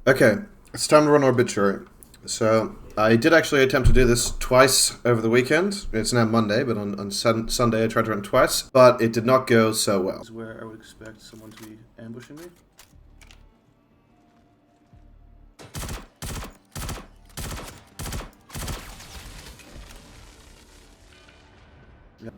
Okay, it's time to run Orbituary. So, I did actually attempt to do this twice over the weekend. It's now Monday, but on Sunday I tried to run twice, but it did not go so well. This is where I would expect someone to be ambushing me. Yep.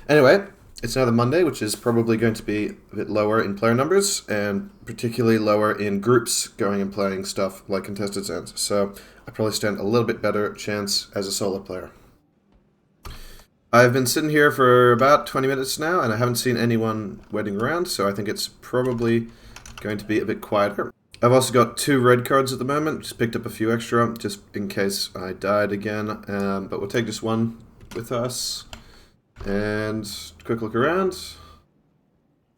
Anyway, it's now the Monday, which is probably going to be a bit lower in player numbers, and particularly lower in groups going and playing stuff like Contested Zones. So I probably stand a little bit better chance as a solo player. I've been sitting here for about 20 minutes now, and I haven't seen anyone waiting around, so I think it's probably going to be a bit quieter. I've also got 2 red cards at the moment, just picked up a few extra, just in case I died again, but we'll take just one with us. And quick look around.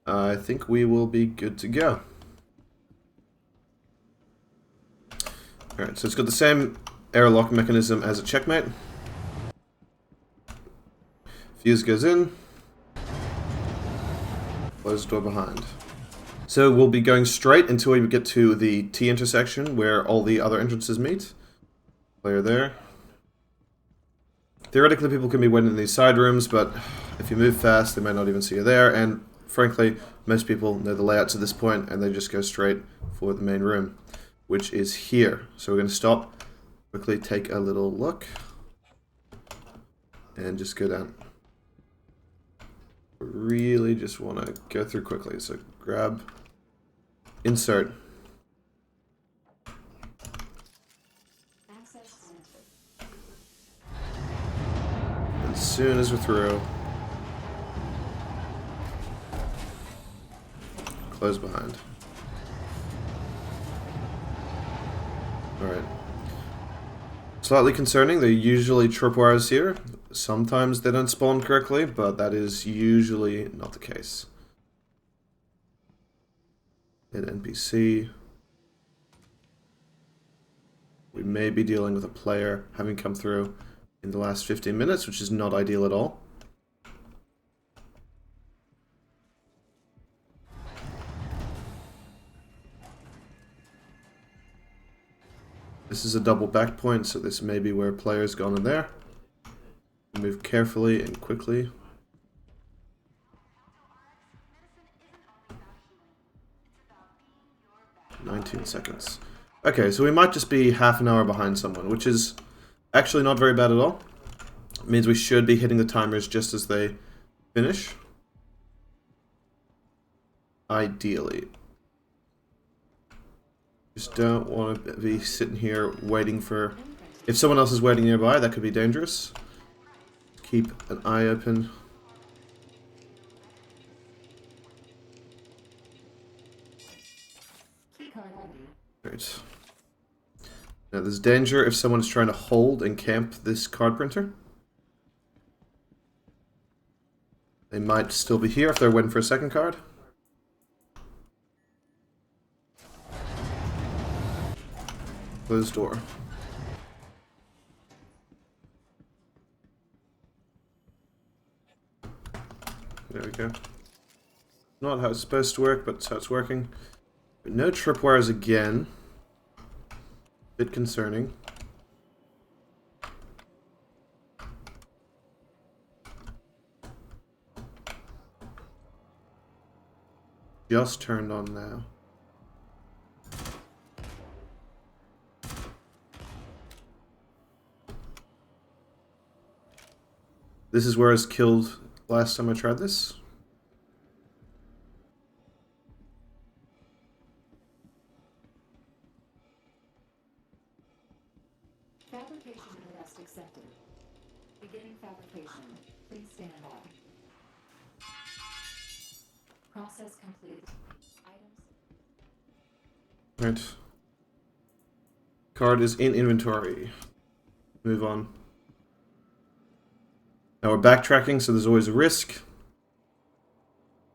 I think we will be good to go. Alright, so it's got the same airlock mechanism as a checkmate. Fuse goes in. Close the door behind. So we'll be going straight until we get to the T intersection where all the other entrances meet. Player there. Theoretically, people can be waiting in these side rooms, but if you move fast, they might not even see you there, and frankly, most people know the layouts at this point, and they just go straight for the main room, which is here. So we're going to stop, quickly take a little look, and just go down. Really just want to go through quickly, so grab, insert. As soon as we're through, close behind. Alright. Slightly concerning, there are usually tripwires here. Sometimes they don't spawn correctly, but that is usually not the case. Hit NPC. We may be dealing with a player having come through in the last 15 minutes, which is not ideal at all. This is a double back point, so this may be where players gone in there. Move carefully and quickly. "19 seconds. Okay, so we might just be half an hour behind someone, which is actually not very bad at all. It means we should be hitting the timers just as they finish. Ideally. Just don't want to be sitting here waiting for... If someone else is waiting nearby, that could be dangerous. Keep an eye open. Right. Now there's danger if someone is trying to hold and camp this card printer. They might still be here if they're waiting for a second card. Close door. There we go. Not how it's supposed to work, but it's how it's working. No tripwires again. Bit concerning. Just turned on now. This is where I was killed last time I tried this. Fabrication request accepted. Beginning fabrication. Please stand by. Process complete. Items. Right. Card is in inventory. Move on. Now we're backtracking, so there's always a risk.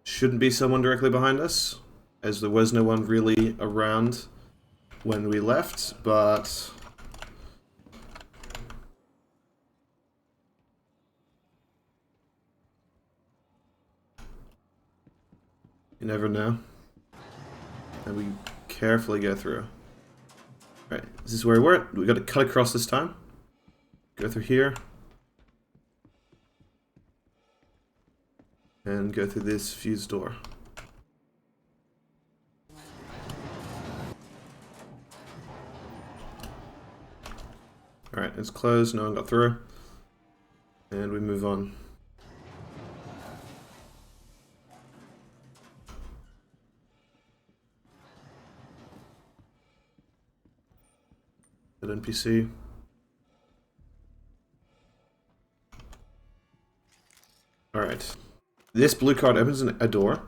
Shouldn't be someone directly behind us, as there was no one really around when we left, but... you never know. And we carefully go through. Right, this is where we're at. We got to cut across this time. Go through here. And go through this fused door. Alright, it's closed, no one got through. And we move on. That NPC. Alright. This blue card opens a door,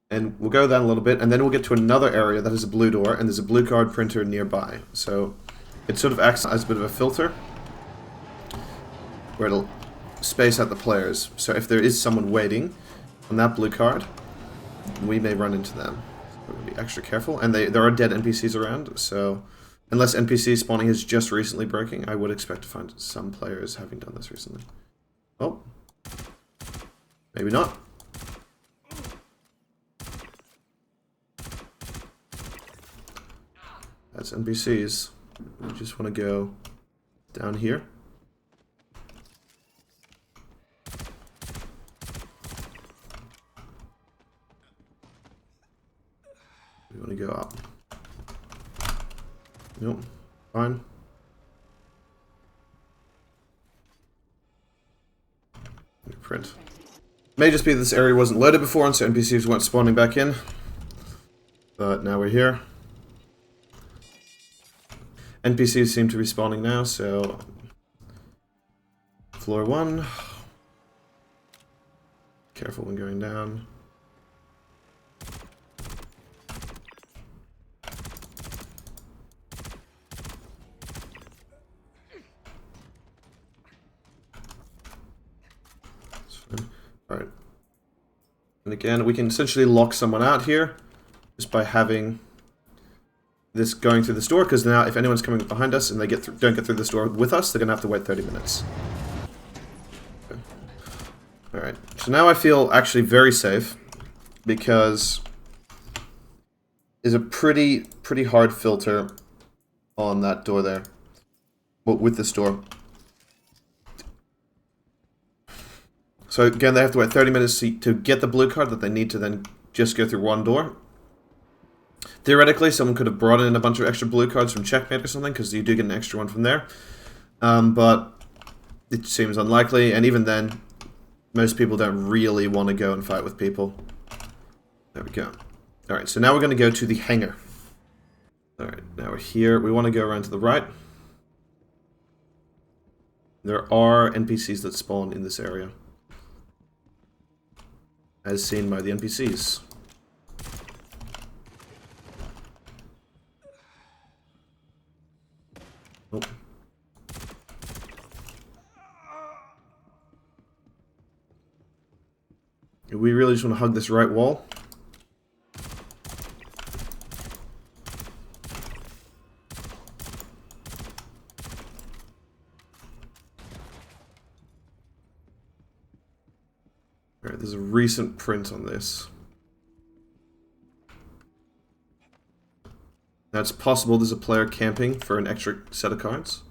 and we'll go down a little bit, and then we'll get to another area that has a blue door, and there's a blue card printer nearby. So it sort of acts as a bit of a filter, where it'll space out the players. So if there is someone waiting on that blue card, we may run into them. So we'll be extra careful, and there are dead NPCs around, so unless NPC spawning is just recently breaking, I would expect to find some players having done this recently. Oh. Maybe not. That's NPCs. We just want to go down here. We want to go up. Nope. Fine. Print. May just be this area wasn't loaded before and so NPCs weren't spawning back in. But now we're here. NPCs seem to be spawning now, so... floor 1. Careful when going down. Alright. And again, we can essentially lock someone out here just by having this going through this door, because now if anyone's coming behind us and they don't get through this door with us, they're going to have to wait 30 minutes. Okay. Alright, so now I feel actually very safe, because there's a pretty hard filter on that door there. Well, with this door. So again, they have to wait 30 minutes to get the blue card that they need to then just go through one door. Theoretically, someone could have brought in a bunch of extra blue cards from Checkmate or something, because you do get an extra one from there. But it seems unlikely, and even then, most people don't really want to go and fight with people. There we go. Alright, so now we're going to go to the hangar. Alright, now we're here. We want to go around to the right. There are NPCs that spawn in this area, as seen by the NPCs. Oh. We really just want to hug this right wall. Alright, there's a recent print on this. Now it's possible there's a player camping for an extra set of cards.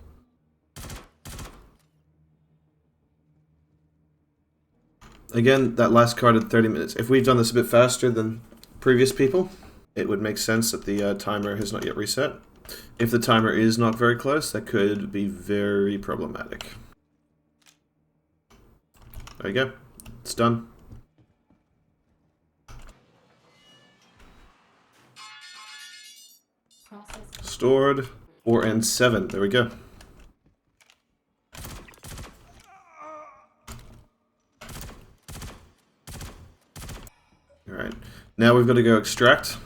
Again, that last card at 30 minutes. If we've done this a bit faster than previous people, it would make sense that the timer has not yet reset. If the timer is not very close, that could be very problematic. There you go. It's done. Stored. 4 and 7. There we go. Alright. Now we've got to go extract.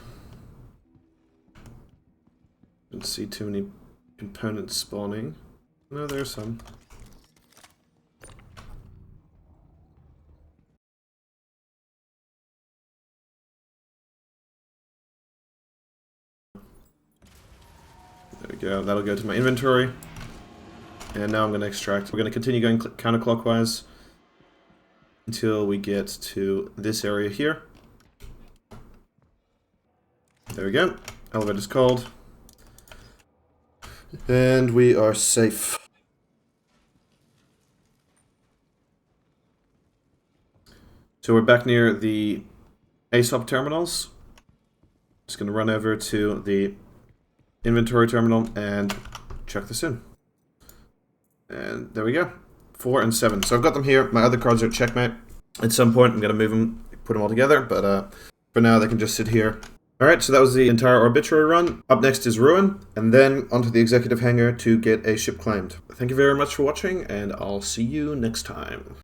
Don't see too many components spawning. No, there's some. There we go. That'll go to my inventory. And now I'm going to extract. We're going to continue going counterclockwise until we get to this area here. There we go. Elevator's called. And we are safe. So we're back near the ASOP terminals. Just going to run over to the inventory terminal and check this in. And there we go. 4 and 7. So I've got them here. My other cards are at checkmate. At some point, I'm going to move them, put them all together. But for now, they can just sit here. Alright, so that was the entire Orbituary run. Up next is Ruin, and then onto the Executive Hangar to get a ship claimed. Thank you very much for watching, and I'll see you next time.